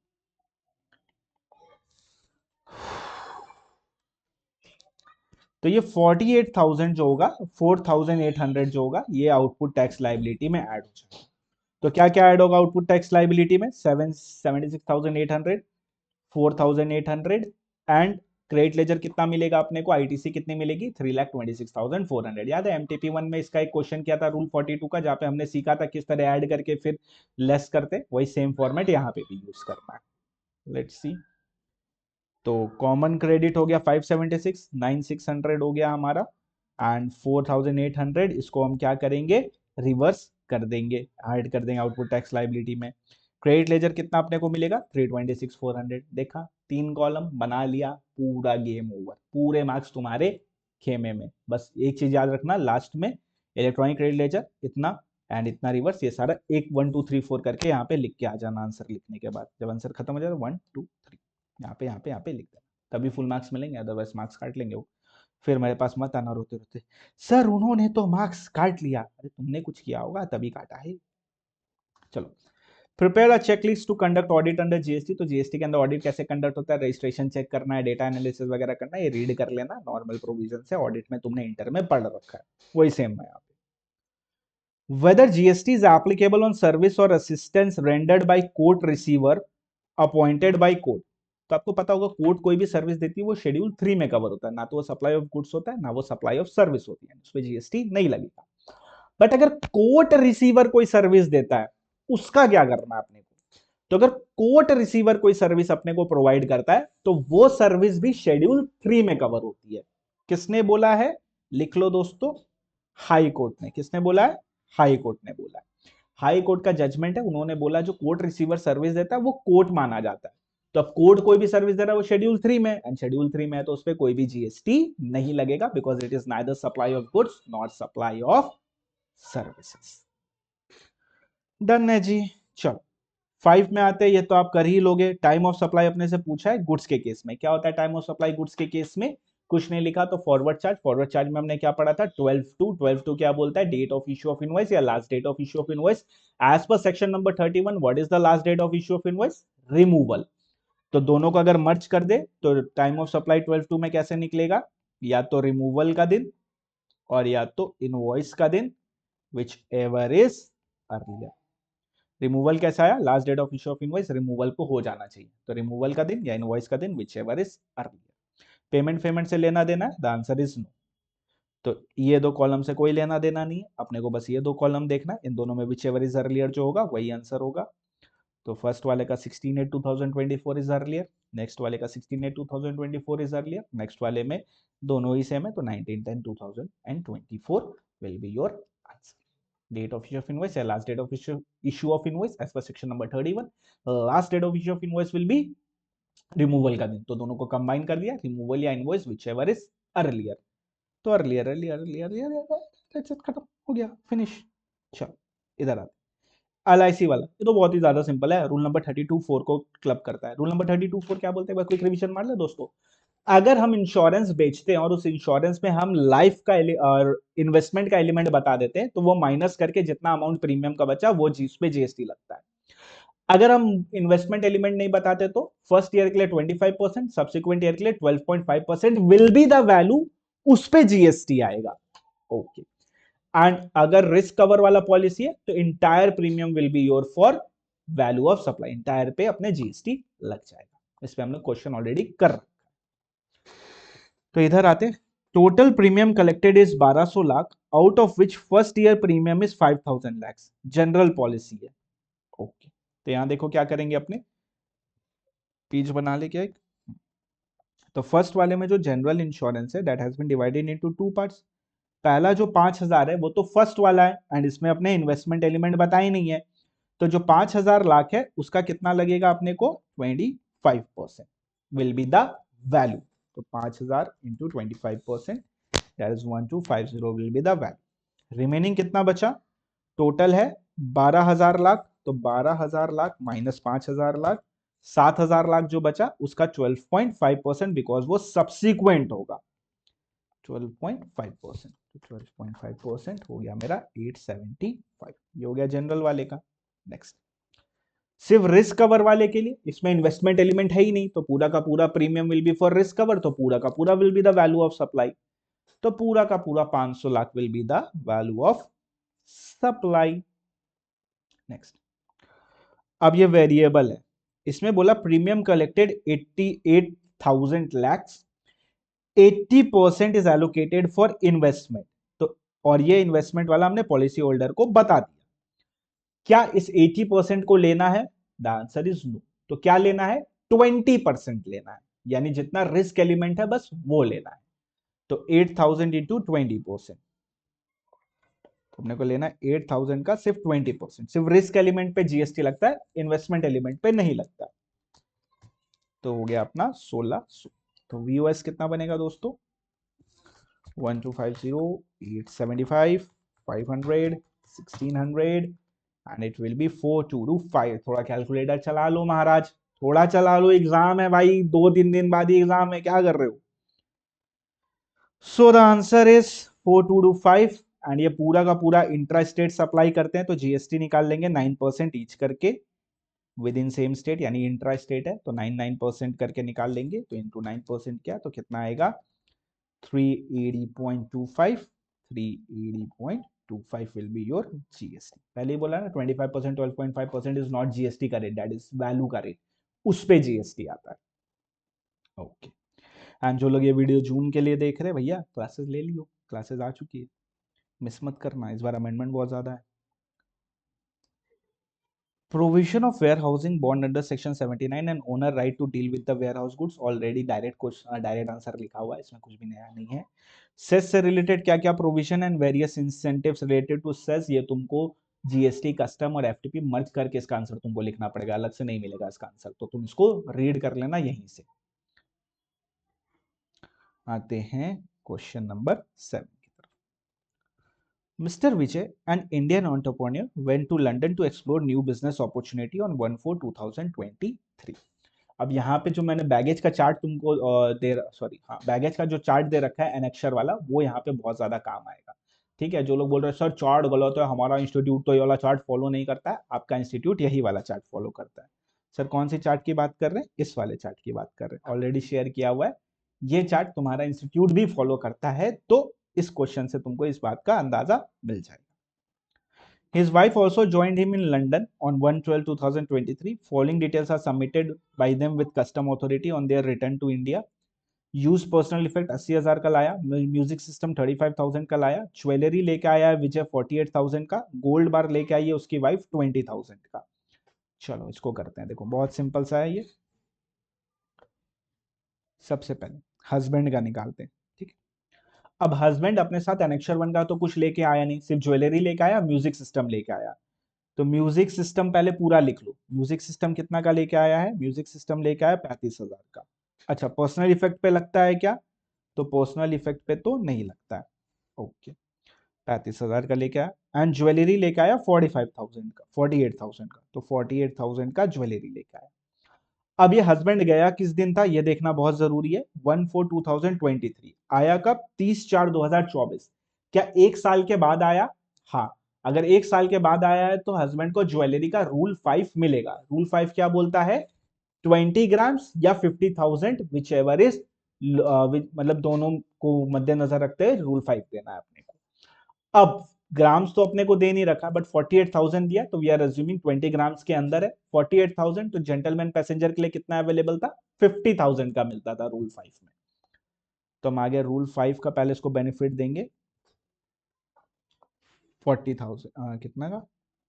तो ये 48,000 जो होगा, 4,800 जो होगा, ये आउटपुट टैक्स लाइबिलिटी में ऐड हो जाएगा। तो क्या क्या ऐड होगा आउटपुट टैक्स लाइबिलिटी में, 76,800, 4,800, एंड क्रेडिट लेजर कितना मिलेगा अपने को, आईटीसी कितनी मिलेगी, 3,26,400। याद है एमटीपी 1 में इसका एक क्वेश्चन किया था रूल 42 का, जहां पे हमने सीखा था किस तरह ऐड करके फिर लेस करते, वही सेम फॉर्मेट यहाँ पे भी यूज करना है। लेट्स सी, तो कॉमन क्रेडिट हो गया 576, 9,600 हो गया हमारा, एंड 4,800 इसको हम क्या करेंगे, रिवर्स कर देंगे, ऐड कर देंगे आउटपुट टैक्स लाइबिलिटी में। क्रेडिट लेजर कितना अपने को मिलेगा, 326,400। देखा, 3 कॉलम बना लिया, पूरा गेम ओवर, पूरे मार्क्स तुम्हारे खेमे में। बस एक चीज याद रखना, लास्ट में इलेक्ट्रॉनिक क्रेडिट लेजर इतना एंड इतना रिवर्स, ये सारा 1 1 2 3 4 करके यहाँ पे लिख के आ जाना आंसर लिखने के बाद, जब आंसर खत्म हो जाए 1 2 3 यहाँ पे लिख देना, तभी फुल मार्क्स मिलेंगे, अदरवाइज मार्क्स काट लेंगे वो। फिर मेरे पास मत आना रोते रोते, सर उन्होंने तो मार्क्स काट लिया। अरे तुमने कुछ किया होगा तभी काटा है। चलो, prepare a checklist to conduct audit under GST. तो जीएसटी के अंदर ऑडिट कैसे कंडक्ट होता है, रजिस्ट्रेशन चेक करना है, डेटा एनालिसिस वगैरह करना है, ये रीड कर लेना, नॉर्मल प्रोविजन से ऑडिट में तुमने इंटर में पढ़ रखा है, वही सेम है यहाँ पे। Whether GST is applicable on service और assistance rendered by court receiver appointed by court. तो आपको पता होगा कोर्ट कोई भी सर्विस देती है वो शेड्यूल 3 में कवर होता है, ना तो वो सप्लाई ऑफ गुड्स होता है, ना वो सप्लाई ऑफ सर्विस होती है, उस पर जीएसटी नहीं लगेगा। बट अगर कोर्ट रिसीवर कोई सर्विस देता है, उसका क्या करना है अपने को, तो अगर कोर्ट रिसीवर कोई सर्विस अपने को प्रोवाइड करता है, तो वो सर्विस भी शेड्यूल 3 में कवर होती है। किसने बोला है, लिख लो दोस्तों, हाई कोर्ट ने। किसने बोला है, हाई कोर्ट ने बोला है। हाई कोर्ट का जजमेंट है, उन्होंने बोला जो कोर्ट रिसीवर सर्विस देता है वो कोर्ट माना जाता है। तो अब कोर्ट कोई भी सर्विस दे रहा है वो शेड्यूल 3 में, एंड शेड्यूल 3 में है तो उस पर कोई भी जीएसटी नहीं लगेगा, because it is neither supply of goods not supply of services. Done है जी। चलो 5 में आते हैं, ये तो आप कर ही लोगे। टाइम ऑफ सप्लाई अपने से पूछा है गुड्स के केस में, क्या होता है टाइम ऑफ सप्लाई गुड्स के केस में, कुछ नहीं लिखा तो फॉरवर्ड चार्ज। फॉरवर्ड चार्ज में हमने क्या पढ़ा था, 12/2 क्या बोलता है, date of issue of invoice या last date of issue of invoice. As per section number 31 what is the last date of issue of invoice, removal. तो दोनों को अगर मर्ज कर दे तो टाइम ऑफ सप्लाई 12/2 में कैसे निकलेगा, या तो रिमूवल का दिन और या तो इनवॉइस का दिन, which ever is earlier. Removal कैसा आया, last date of issue of invoice removal को हो जाना चाहिए, तो रिमूवल का दिन या इनवॉइस का दिन which ever is earlier. Payment से लेना देना है, द आंसर इज नो। तो ये दो कॉलम से कोई लेना देना नहीं है, अपने को बस ये दो कॉलम देखना है, इन दोनों में विच एवर इज अर्लियर जो होगा वही आंसर होगा। तो फर्स्ट वाले का 16/8/2024 इज अर्लियर, नेक्स्ट वाले का 16/8/2024 इज अर्लियर, नेक्स्ट वाले में दोनों ही सेम है, तो 19/10/2024 will be your answer. Date of issue of invoice या last date of issue of invoice as per section number 31, last date of issue of invoice will be removal का दिन, तो दोनों को कंबाइन कर दिया, रिमूवल या invoice which ever is earlier, तो अर्लियर अर्लियर अर्लियर खत्म हो गया, फिनिश। चलो इधर आते, LIC वाला, ये तो बहुत ही ज्यादा सिंपल है, रूल नंबर 32(4) को क्लब करता है। रूल नंबर 32(4) क्या बोलते हैं, क्विक रिवीजन मार ले दोस्तों। अगर हम इंश्योरेंस बेचते हैं और उस इंश्योरेंस में हम लाइफ का और इन्वेस्टमेंट का एलिमेंट बता देते हैं, तो वो माइनस करके जितना अमाउंट प्रीमियम का बचा वो उस पे जीएसटी लगता है। अगर हम इन्वेस्टमेंट एलिमेंट नहीं बताते तो फर्स्ट ईयर के लिए 25%, सब्सिक्वेंट ईयर के लिए 12.5% विल बी द वैल्यू, उस पे जीएसटी आएगा। ओके, एंड अगर रिस्क कवर वाला पॉलिसी है तो entire premium will be your for value of supply, entire पे अपने जीएसटी लग जाएगा। इस पे हमने क्वेश्चन ऑलरेडी कर रखा। तो इधर आते, total premium collected is 1200 lakh, out of which first year premium is 5000 lakh, general policy है। ओके, तो यहां देखो क्या करेंगे, अपने पेज बना ले क्या एक, तो फर्स्ट वाले में जो जनरल इंश्योरेंस है that has been divided into two parts. पहला जो 5000 है वो तो फर्स्ट वाला है, एंड इसमें अपने इन्वेस्टमेंट एलिमेंट बताया ही नहीं है, तो जो 5000 लाख है उसका कितना लगेगा अपने को, 25% विल बी द वैल्यू। तो 5000 into 25% that is 1250 will be the value. Remaining कितना बचा, टोटल है 12000 लाख, तो 12000 लाख माइनस 5000 लाख, 7000 लाख जो बचा उसका 12.5% बिकॉज वो सब्सिक्वेंट होगा, 12.5%, तो 12.5% हो गया मेरा 875, ये हो गया जनरल वाले का। नेक्स्ट, सिर्फ रिस्क कवर वाले के लिए, इसमें इन्वेस्टमेंट एलिमेंट है ही नहीं, तो पूरा का पूरा premium will be for risk cover, तो पूरा का पूरा will be the value of supply, तो पूरा का पूरा 500 lakh will be the value of supply. Next, अब ये वेरिएबल है, इसमें बोला premium collected 88,000 lakhs, 80% is allocated for investment, तो और ये इन्वेस्टमेंट वाला हमने पॉलिसी होल्डर को बता दिया। क्या इस 80% को लेना है, द आंसर इज नो। तो क्या लेना है, 20% लेना है, यानी जितना रिस्क एलिमेंट है बस वो लेना है, तो 8000 इंटू 20%, अपने को लेना है 8000 का सिर्फ 20%, सिर्फ रिस्क एलिमेंट पे जीएसटी लगता है, इन्वेस्टमेंट एलिमेंट पे नहीं लगता, तो हो गया अपना 1600। तो वीओएस कितना बनेगा दोस्तों, 1250, 875, 500, 1600 एंड इट विल बी 4225। थोड़ा कैलकुलेटर चला लो महाराज, थोड़ा चला लो, एग्जाम है भाई, 2-3 दिन बाद ही एग्जाम है, क्या कर रहे हो। सो द आंसर इज 4225, एंड ये पूरा का पूरा इंट्रा स्टेट सप्लाई करते हैं तो जीएसटी निकाल लेंगे 9% ईच करके विद इन सेम स्टेट, यानी इंट्रा स्टेट है तो 9% करके निकाल लेंगे, तो इंटू 9% क्या, तो कितना आएगा 380.25, 380.25 will be your GST। पहले ही बोला ना 25%, 12.5% इज नॉट जीएसटी का रेट, दैट इज वैल्यू का रेट, उस पे जीएसटी आता है। ओके, एंड जो लोग ये वीडियो जून के लिए देख रहे हैं भैया, क्लासेस ले लियो, क्लासेस आ चुकी है, मिस मत करना, इस बार अमेंडमेंट बहुत ज्यादा है। Provision of warehousing bond under section 79 and owner right to deal with the warehouse goods, already direct question, direct answer लिखा हुआ है, इसमें कुछ भी नया नहीं है। सेस से रिलेटेड क्या क्या provision and various incentives related to cess, ये तुमको जीएसटी, कस्टम और एफटीपी मर्ज करके इसका आंसर तुमको लिखना पड़ेगा, अलग से नहीं मिलेगा इसका आंसर, तो तुम इसको रीड कर लेना यहीं से। आते हैं क्वेश्चन नंबर 7 की तरफ। Mr. Vijay, an Indian entrepreneur, went to London to explore new business opportunity on 1/4/2023। अब यहाँ पे जो मैंने बैगेज का चार्ट तुमको बैगेज का जो चार्ट दे रखा है एनेक्शर वाला, वो यहाँ पे बहुत ज्यादा काम आएगा। ठीक है, जो लोग बोल रहे हैं सर चार्ट गलत है, हमारा इंस्टीट्यूट तो ये वाला चार्ट फॉलो नहीं करता है, आपका इंस्टीट्यूट यही वाला चार्ट फॉलो करता है। सर कौन सी चार्ट की बात कर रहे हैं, इस वाले चार्ट की बात कर रहे हैं, ऑलरेडी शेयर किया हुआ है, ये चार्ट तुम्हारा इंस्टीट्यूट भी फॉलो करता है, तो इस क्वेश्चन से तुमको इस बात का अंदाजा मिल जाएगा। His wife also joined him in London on 1/12/2023. Following details are submitted by them with custom authority on their return to India. Use personal effect 80,000 का लाया, म्यूजिक सिस्टम 35,000 का लाया, ज्वेलरी लेके आया है विजय 48,000 का, गोल्ड बार लेके आई है उसकी वाइफ 20,000 का। चलो इसको करते हैं, देखो बहुत सिंपल सा है ये। सबसे पहले हस्बैंड का निकालते हैं, ठीक है। अब हस्बैंड अपने साथ एनेक्शर 1 का तो कुछ लेके आया नहीं, सिर्फ ज्वेलरी लेके आया, म्यूजिक सिस्टम लेके आया। तो म्यूजिक सिस्टम पहले पूरा लिख लो, म्यूजिक सिस्टम कितना का लेके आया है, म्यूजिक सिस्टम लेके आया 35,000 का। अच्छा पर्सनल इफेक्ट पे लगता है क्या, तो पर्सनल इफेक्ट पे तो नहीं लगता है, ओके। 35,000 का लेके आया एंड ज्वेलरी लेके आया 45,000 का, 48,000 का, तो 48,000 का ज्वेलरी लेके आया। अब ये हस्बैंड गया किस दिन था ये देखना बहुत जरूरी है। 1/4/2023 आया कब, 30/4/2024। क्या एक साल के बाद आया, हाँ। अगर एक साल के बाद आया है तो हस्बैंड को ज्वेलरी का रूल 5 मिलेगा। रूल 5 क्या बोलता है, 20 ग्राम्स या 50,000 विच एवर इज, मतलब दोनों को मद्देनजर रखते हुए रूल 5 देना है अपने को। अब ग्राम्स तो अपने को दे नहीं रखा, बट 48,000 दिया, तो वी आर अज्यूमिंग 20 ग्राम्स के अंदर है 48,000। तो जेंटलमैन पैसेंजर के लिए कितना अवेलेबल था, 50,000 का मिलता था रूल 5 में। तो हम आगे रूल 5 का पहले इसको बेनिफिट देंगे। 40,000 कितना का,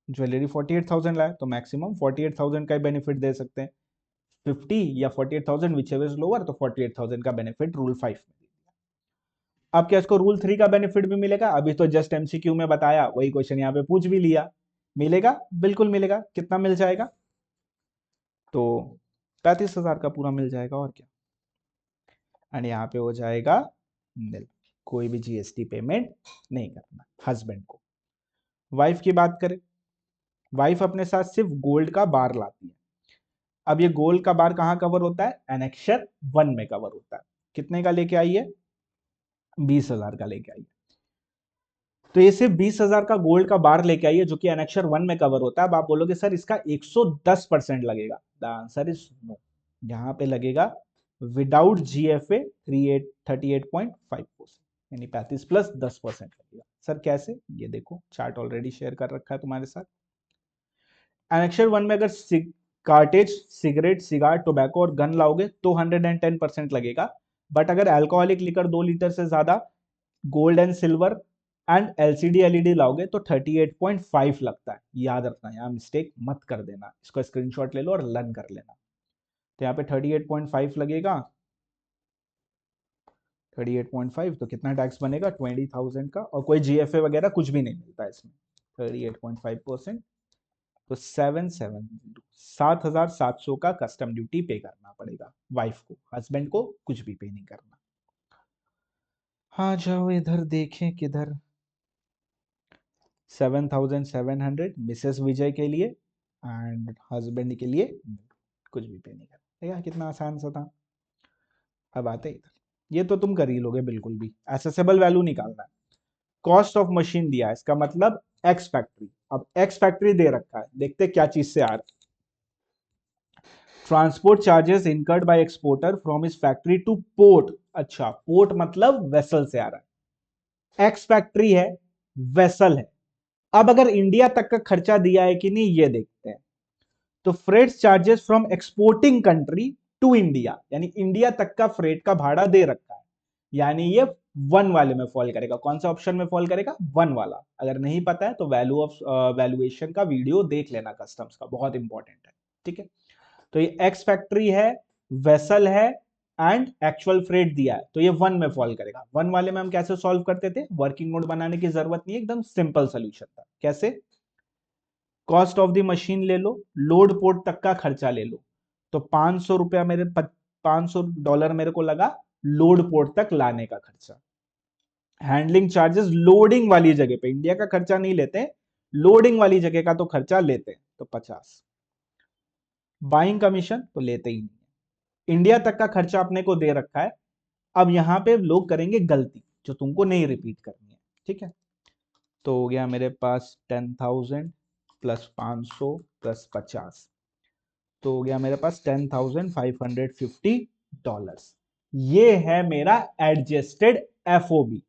ज्वेलरी 48,000 लाया, तो मैक्सिमम 48,000 का बेनिफिट दे सकते हैं। 50 या 48,000 विच एवर इज लोअर, तो 48,000 का बेनिफिट रूल 5 में। अब क्या इसको रूल 3 का बेनिफिट भी मिलेगा, अभी तो जस्ट एमसीक्यू में बताया, वही क्वेश्चन यहाँ पे पूछ भी लिया। मिलेगा, बिल्कुल मिलेगा। कितना मिल जाएगा, तो 35,000 का पूरा मिल जाएगा, और क्या। एंड यहाँ पे हो जाएगा nil, कोई भी जीएसटी पेमेंट नहीं करना हस्बैंड को। वाइफ की बात करें, वाइफ अपने साथ सिर्फ गोल्ड का बार लाती है। अब ये गोल्ड का बार कहाँ कवर होता है, एनेक्शर 1 में कवर होता है। कितने का लेके आई है, 20,000 का लेके आई है। तो ये सिर्फ 20,000 का गोल्ड का बार लेके आई है, जो कि एनेक्शर 1 में कवर होता है। अब आप बोलोगे सर इसका 110% लगेगा, द आंसर इज नो। यहां पे लगेगा विदाउट जीएफए 38.5%, यानी 35 प्लस 10% लगेगा। सर कैसे, ये देखो चार्ट ऑलरेडी शेयर कर रखा है तुम्हारे साथ। एनेक्शर 1 में अगर कार्टेज, सिगरेट, सिगार, टोबैको और गन लाओगे तो 110% लगेगा। बट अगर अल्कोहलिक लिकर 2 लीटर से ज्यादा, gold and silver and LCD LED लाओगे तो 38.5 लगता है। याद रखना, यहाँ मिस्टेक मत कर देना, इसको स्क्रीनशॉट ले लो और लर्न कर लेना। तो यहाँ पे 38.5 लगेगा, 38.5, तो कितना टैक्स बनेगा 20,000 का, और कोई जीएफए वगैरह कुछ भी नहीं मिलता इसमें। 38.5%, तो 7,700 का कस्टम ड्यूटी पे करना पड़ेगा वाइफ को, हस्बैंड को कुछ भी पे नहीं करना। हाँ जाओ इधर देखें किधर, 7,700 मिसेस विजय के लिए एंड हस्बैंड के लिए कुछ भी पे नहीं करना। देखा कितना आसान सा था। अब आते इधर, ये तो तुम कर ही लोगे बिल्कुल भी। एसेसेबल वैल्यू निकालना है, कॉस्ट ऑफ मशीन दिया है, इसका मतलब एक्स फैक्ट्री। अब एक्स फैक्ट्री दे रखा है, देखते क्या चीज से आ रहा है। Transport charges incurred by exporter from इस फैक्ट्री टू पोर्ट। अच्छा पोर्ट मतलब वेसल से आ रहा है, एक्स फैक्ट्री है, वेसल है। अब अगर इंडिया तक का खर्चा दिया है कि नहीं ये देखते हैं। तो freight charges from exporting country to India, यानी इंडिया तक का फ्रेट का भाड़ा दे रखा है, यानी ये 1 वाले में फॉल करेगा। कौन सा ऑप्शन में फॉल करेगा, 1 वाला। अगर नहीं पता है तो वैल्यू ऑफ वैल्यूएशन का वीडियो देख लेना कस्टम्स का, बहुत इंपॉर्टेंट है, ठीक है। तो ये एक्स फैक्ट्री है, वेसल है एंड एक्चुअल फ्रेट दिया है, तो ये 1 में फॉल करेगा। 1 वाले में हम कैसे सॉल्व करते थे, वर्किंग नोट बनाने की जरूरत नहीं है, एकदम सिंपल सोल्यूशन था। कैसे, कॉस्ट ऑफ द मशीन ले लो, लोड पोर्ट तक का खर्चा ले लो। तो $500 मेरे, $500 मेरे को लगा लोड पोर्ट तक लाने का खर्चा। हैंडलिंग चार्जेस लोडिंग वाली जगह पे, इंडिया का खर्चा नहीं लेते, लोडिंग वाली जगह का तो खर्चा लेते हैं, तो 50। बाइंग कमीशन तो लेते ही नहीं, इंडिया तक का खर्चा अपने को दे रखा है। अब यहां पे लोग करेंगे गलती जो तुमको नहीं रिपीट करनी है, ठीक है। तो हो गया मेरे पास 10,000 प्लस 500 प्लस 50, तो हो गया मेरे पास $10,550। ये है मेरा एडजस्टेड एफओबी।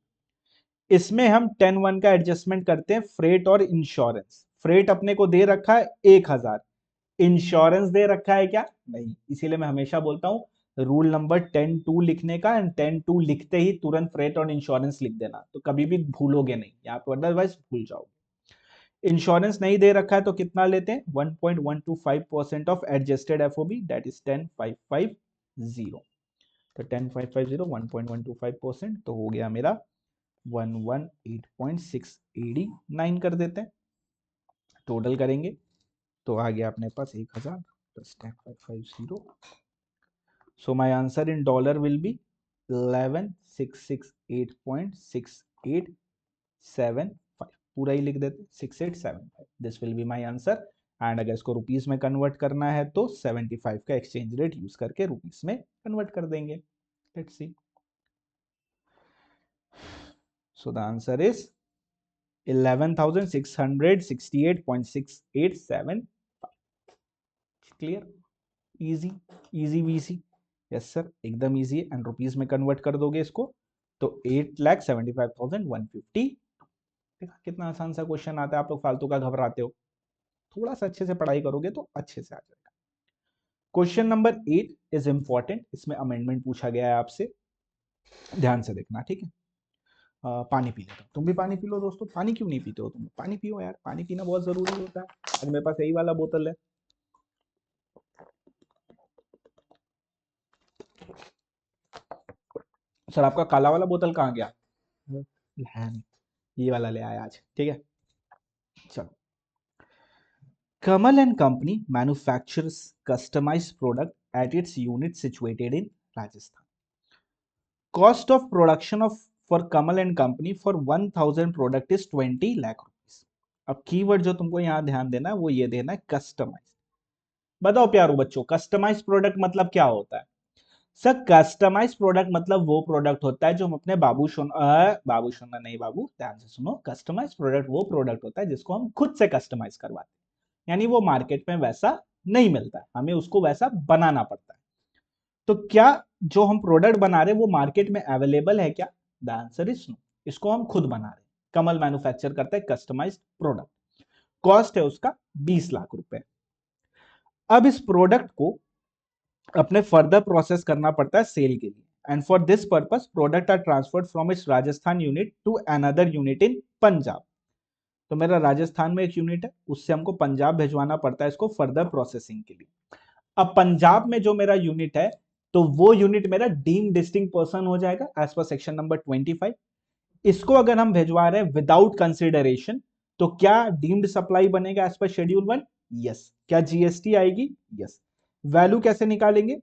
इसमें हम 10(1) का एडजस्टमेंट करते हैं फ्रेट और इंश्योरेंस। फ्रेट अपने को दे रखा है 1000, इंश्योरेंस दे रखा है क्या? नहीं। इसीलिए मैं हमेशा बोलता हूं रूल नंबर 10(2) लिखने का, एंड 10(2) लिखते ही तुरंत फ्रेट और इंश्योरेंस लिख देना, तो कभी भी भूलोगे नहीं यहाँ पे, अदरवाइज भूल जाओगे। इंश्योरेंस नहीं दे रखा है तो कितना लेते हैं? 1.125% of adjusted FOB, that is 10,550। तो 10,550 1.125% तो हो गया मेरा 118.689 कर देते हैं। टोटल करेंगे तो आ गया अपने पास 1000 plus 10,550। So my answer in dollar will be 11,668.6875। पूरा ही लिख देते 6875, this will be my answer. And अगर इसको रुपीस में कन्वर्ट करना है तो 75 का एक्सचेंज रेट यूज करके रुपीस में कन्वर्ट कर देंगे। Let's see. So the answer is 11,668.6875। Clear? Easy, easy VG. Yes sir, एकदम इजी है। एंड रुपीस में कन्वर्ट कर दोगे इसको तो 8,75,150। देखा कितना आसान सा क्वेश्चन आता है, आप लोग फालतू का घबराते हो, थोड़ा सा अच्छे से पढ़ाई करोगे तो अच्छे से आ जाएगा। क्वेश्चन नंबर 8 इज इंपॉर्टेंट, इसमें अमेंडमेंट पूछा गया है आपसे, ध्यान से देखना, ठीक है। पानी पी लेता, तुम भी पानी पी लो दोस्तों। पानी क्यों नहीं पीते हो तुम? पानी पियो यार, पानी पीना बहुत जरूरी होता है। आज मेरे पास यही वाला बोतल है। सर आपका काला वाला बोतल कहाँ गया? ये वाला ले आया आज, ठीक है। चलो, Kamal and Company manufactures customized product at its unit situated in Rajasthan. Cost of production of for Kamal and Company for 1000 product is 20 lakh rupees. अब कीवर्ड जो तुमको यहाँ ध्यान देना है वो ये देना है कस्टमाइज। बताओ प्यारो बच्चों, कस्टमाइज प्रोडक्ट मतलब क्या होता है? सर कस्टमाइज प्रोडक्ट मतलब वो प्रोडक्ट होता है जो हम अपने बाबू सोना नहीं बाबू, ध्यान से सुनो। कस्टमाइज प्रोडक्ट वो प्रोडक्ट होता है जिसको हम खुद से कस्टमाइज करवाते हैं, यानी वो मार्केट में वैसा नहीं मिलता है, हमें उसको वैसा बनाना पड़ता है। तो क्या जो हम प्रोडक्ट बना रहे हैं वो मार्केट में अवेलेबल है क्या? The answer is no. इसको हम खुद बना रहे हैं। कमल मैन्युफैक्चर करता है कस्टमाइज्ड प्रोडक्ट। कॉस्ट है उसका 20 लाख रुपए। अब इस प्रोडक्ट को अपने फर्दर प्रोसेस करना पड़ता है सेल के लिए, and for this purpose product are transferred from its Rajasthan unit to another unit in Punjab. तो मेरा राजस्थान में एक यूनिट है, उससे हमको पंजाब भिजवाना पड़ता है इसको फर्दर प्रोसेसिंग के लिए। अब पंजाब में जो मेरा यूनिट है तो वो यूनिट मेरा डीम्ड डिस्टिंक्ट पर्सन हो जाएगा एज पर सेक्शन नंबर 25। इसको अगर हम भिजवा रहे हैं विदाउट कंसिडरेशन तो क्या डीम्ड सप्लाई बनेगा एज पर शेड्यूल 1? यस। क्या जीएसटी आएगी? यस। वैल्यू कैसे निकालेंगे?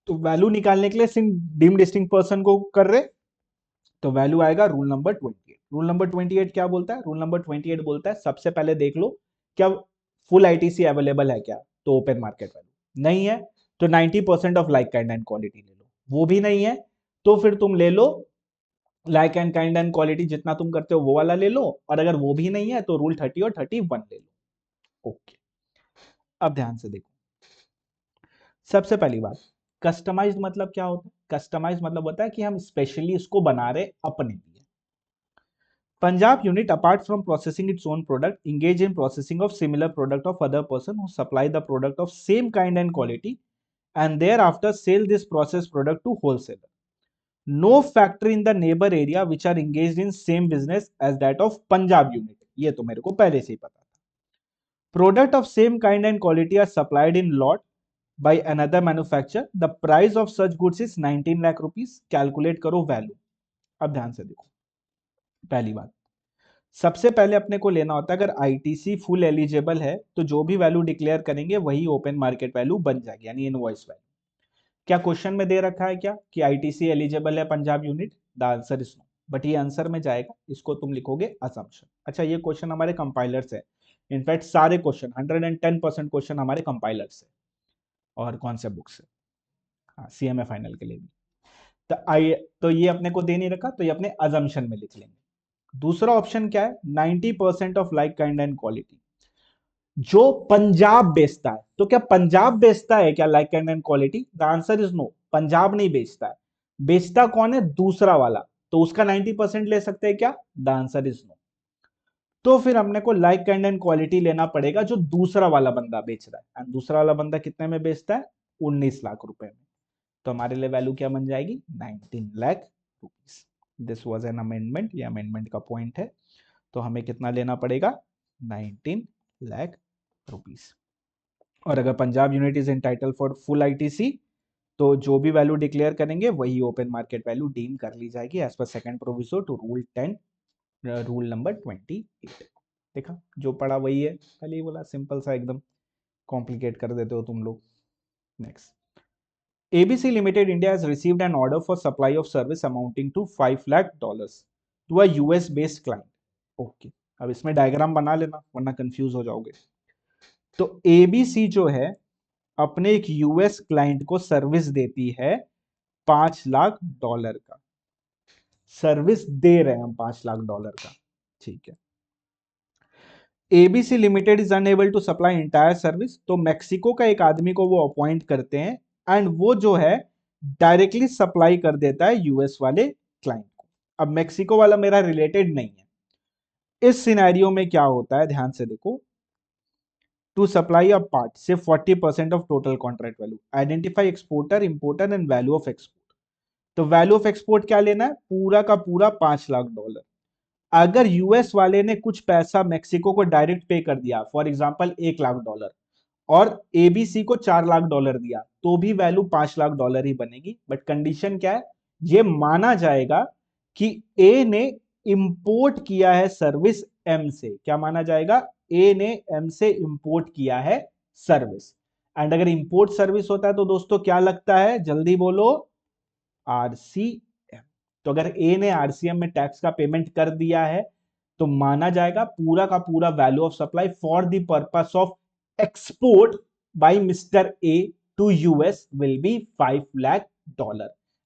तो वैल्यू निकालने के लिए डीम्ड डिस्टिंक्ट पर्सन को कर रहे, तो वैल्यू आएगा रूल नंबर 28। रूल नंबर 28 क्या बोलता है? रूल नंबर 28 बोलता है सबसे पहले देख लो क्या फुल आईटीसी अवेलेबल है क्या, तो ओपन मार्केट वैल्यू नहीं है तो 90% of like kind and quality ले लो, वो भी नहीं है तो फिर तुम ले लो like and kind and quality जितना तुम करते हो वो वाला ले लो, और अगर वो भी नहीं है तो रूल 30 और 31 ले लो। ओके, अब ध्यान से देखो। सबसे पहली बात, कस्टमाइज्ड मतलब क्या होता है? कस्टमाइज्ड मतलब होता है कि हम स्पेशली इसको बना रहे अपने लिए। Punjab unit, apart from processing its own product, engage in processing of similar product of other person who supply the product of same kind and quality, and thereafter sell this processed product to wholesaler. No factory in the neighbor area which are engaged in same business as that of Punjab unit. ये तो मेरे को पहले से ही पता था। Product of same kind and quality are supplied in lot by another manufacturer. The price of such goods is 19 lakh rupees. Calculate करो value. अब ध्यान से देखो, पहली बात सबसे पहले अपने को लेना होता है अगर आईटीसी फुल एलिजिबल है तो जो भी वैल्यू डिक्लेयर करेंगे वही ओपन मार्केट वैल्यू बन जाएगी, यानी इनवॉइस वैल्यू। क्या क्वेश्चन में दे रखा है क्या कि आईटीसी एलिजिबल है Punjab unit? The answer is no, but ये आंसर में जाएगा, इसको तुम लिखोगे असम्पशन। अच्छा, ये क्वेश्चन हमारे कंपाइलर से, इनफैक्ट सारे क्वेश्चन 110% क्वेश्चन हमारे कंपाइलर से और कौन से बुक से, हाँ सीएमए फाइनल के लिए भी। तो ये अपने को दे नहीं रखा तो ये अपने अजम्पशन में लिख लेंगे। दूसरा ऑप्शन क्या है? 90% of like kind and quality, जो पंजाब बेचता है। तो क्या पंजाब बेचता है क्या like kind and quality? The answer is no, Punjab नहीं बेचता है। बेचता कौन है? दूसरा वाला, तो उसका 90% ले सकते हैं क्या? The answer is no. तो फिर हमने को लाइक काइंड एंड क्वालिटी लेना पड़ेगा जो दूसरा वाला बंदा बेच रहा है, एंड दूसरा वाला बंदा कितने में बेचता है, 19 लाख रुपए में। तो हमारे लिए वैल्यू क्या बन जाएगी, 19 lakh rupees. This was an amendment, ये अमेंडमेंट का पॉइंट है। तो हमें कितना लेना पड़ेगा, 19 लाख रुपीस। और अगर Punjab unit is entitle for full ITC, तो जो भी वैल्यू डिक्लेयर करेंगे वही ओपन मार्केट वैल्यू डीम कर ली जाएगी as per second proviso to rule 10 rule number 28। देखा, जो पढ़ा वही है, पहले ही बोला, सिंपल सा एकदम, कॉम्प्लिकेट कर देते हो तुम लोग। Next, ABC Limited India has received an order for supply of service amounting to $5 lakh to a US based client. Okay, अब इसमें डायग्राम बना लेना वरना कंफ्यूज हो जाओगे। तो ABC जो है अपने एक यूएस क्लाइंट को सर्विस देती है $5 लाख का, सर्विस दे रहे हैं हम $5 लाख का, ठीक है। ABC limited is unable to supply entire service, तो मैक्सिको का एक आदमी को वो अपॉइंट करते हैं एंड वो जो है डायरेक्टली सप्लाई कर देता है यूएस वाले क्लाइंट को। अब मैक्सिको वाला मेरा रिलेटेड नहीं है। इस सिनेरियो में क्या होता है, ध्यान से देखो, टू सप्लाई अ पार्ट से 40% of total contract value, identify exporter importer and value of export. तो वैल्यू ऑफ एक्सपोर्ट क्या लेना है, पूरा का पूरा $5 लाख। अगर यूएस वाले ने कुछ पैसा मैक्सिको को डायरेक्ट पे कर दिया, फॉर एग्जांपल $1 लाख, और एबीसी को $4 लाख दिया, तो भी वैल्यू $5 लाख ही बनेगी। बट कंडीशन क्या है, ये माना जाएगा कि ए ने इंपोर्ट किया है सर्विस एम से। क्या माना जाएगा, ए ने एम से इंपोर्ट किया है सर्विस। एंड अगर इंपोर्ट सर्विस होता है तो दोस्तों क्या लगता है, जल्दी बोलो, आरसीएम। तो अगर ए ने आरसीएम में टैक्स का पेमेंट कर दिया है तो माना जाएगा पूरा का पूरा value of supply for the purpose of export by mister A to US will be $5 lakh,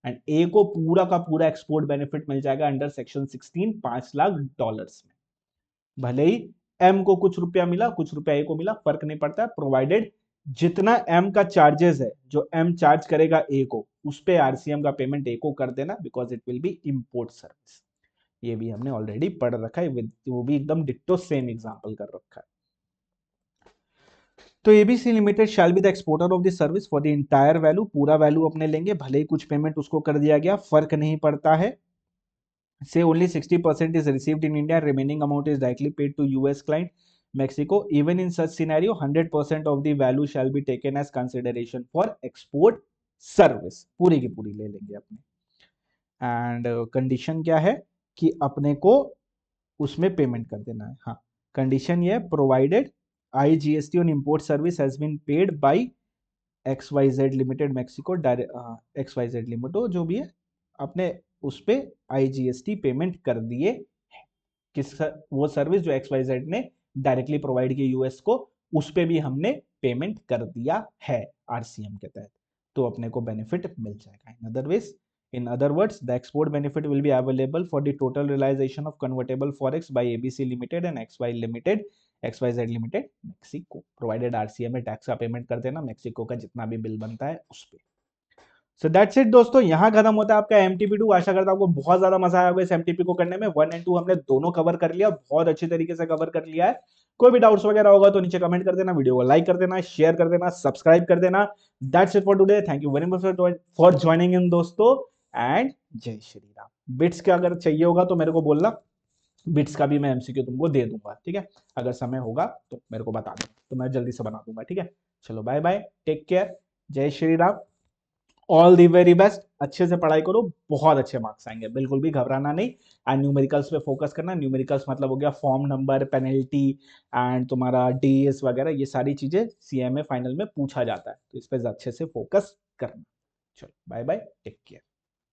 and A को पूरा का पूरा एक्सपोर्ट बेनिफिट मिल जाएगा अंडर सेक्शन 16 $5 लाख में। भले ही एम को कुछ रुपया मिला, कुछ रुपया ए को मिला, फर्क नहीं पड़ता, प्रोवाइडेड जितना एम का चार्जेस है, जो एम चार्ज करेगा ए को, उस पे आरसीएम का पेमेंट ए को कर देना, because it will be import service. ये भी हमने ऑलरेडी पढ़ रखा है, वो भी एकदम डिट्टो सेम एग्जांपल कर रखा है। तो ABC limited shall be the exporter of the service for the entire value, पूरा वैल्यू अपने लेंगे, भले ही कुछ पेमेंट उसको कर दिया गया, फर्क नहीं पड़ता है। Say only 60% is received in India, remaining amount is directly paid to US client Mexico. Even in such scenario, 100% of the value shall be taken as consideration for export service. पूरी की पूरी ले लेंगे अपने। एंड कंडीशन क्या है कि अपने को उसमें पेमेंट कर देना है। हाँ, कंडीशन ये है, provided IGST on import service has been paid by XYZ limited Mexico, XYZ limited जो भी है, अपने उस पे IGST पेमेंट कर दिए, किस वो सर्विस जो XYZ ने डायरेक्टली प्रोवाइड की यूएस को, उस पे भी हमने पेमेंट कर दिया है आरसीएम के तहत, तो अपने को बेनिफिट मिल जाएगा। In other words, the export benefit will be available for the total realization of convertible forex by ABC Limited and XYZ Limited Mexico, provided RCM में टैक्स का पेमेंट कर देना, मेक्सिको का जितना भी बिल बनता है उस पे। सो दैट्स इट दोस्तों, यहां खत्म होता है आपका MTP2। आशा करता हूं आपको बहुत ज्यादा मजा आया होगा इस MTP को करने में। 1 और 2 हमने दोनों कवर कर लिया, बहुत अच्छी तरीके से कवर कर लिया है। कोई भी डाउट्स वगैरह होगा तो नीचे कमेंट कर देना, वीडियो को लाइक कर देना, शेयर कर देना, सब्सक्राइब कर देना। That's it for today, thank you very much for joining in दोस्तों, एंड जय श्री राम। बिट्स का अगर चाहिए होगा तो मेरे को बोलना, बिट्स का भी मैं MCQ तुमको दे दूंगा, ठीक है। अगर समय होगा तो मेरे को बता दो, तो मैं जल्दी से बना दूंगा, ठीक है। चलो बाय बाय, टेक केयर, जय Shri Ram, all the very best. अच्छे से पढ़ाई करो, बहुत अच्छे मार्क्स आएंगे, बिल्कुल भी घबराना नहीं। एंड न्यूमेरिकल्स पे फोकस करना। न्यूमेरिकल्स मतलब हो गया फॉर्म नंबर, पेनल्टी एंड तुम्हारा DES वगैरह, ये सारी चीजें CMA फाइनल में पूछा जाता है, तो इस पे अच्छे से फोकस करना। चलो बाय बाय, टेक केयर।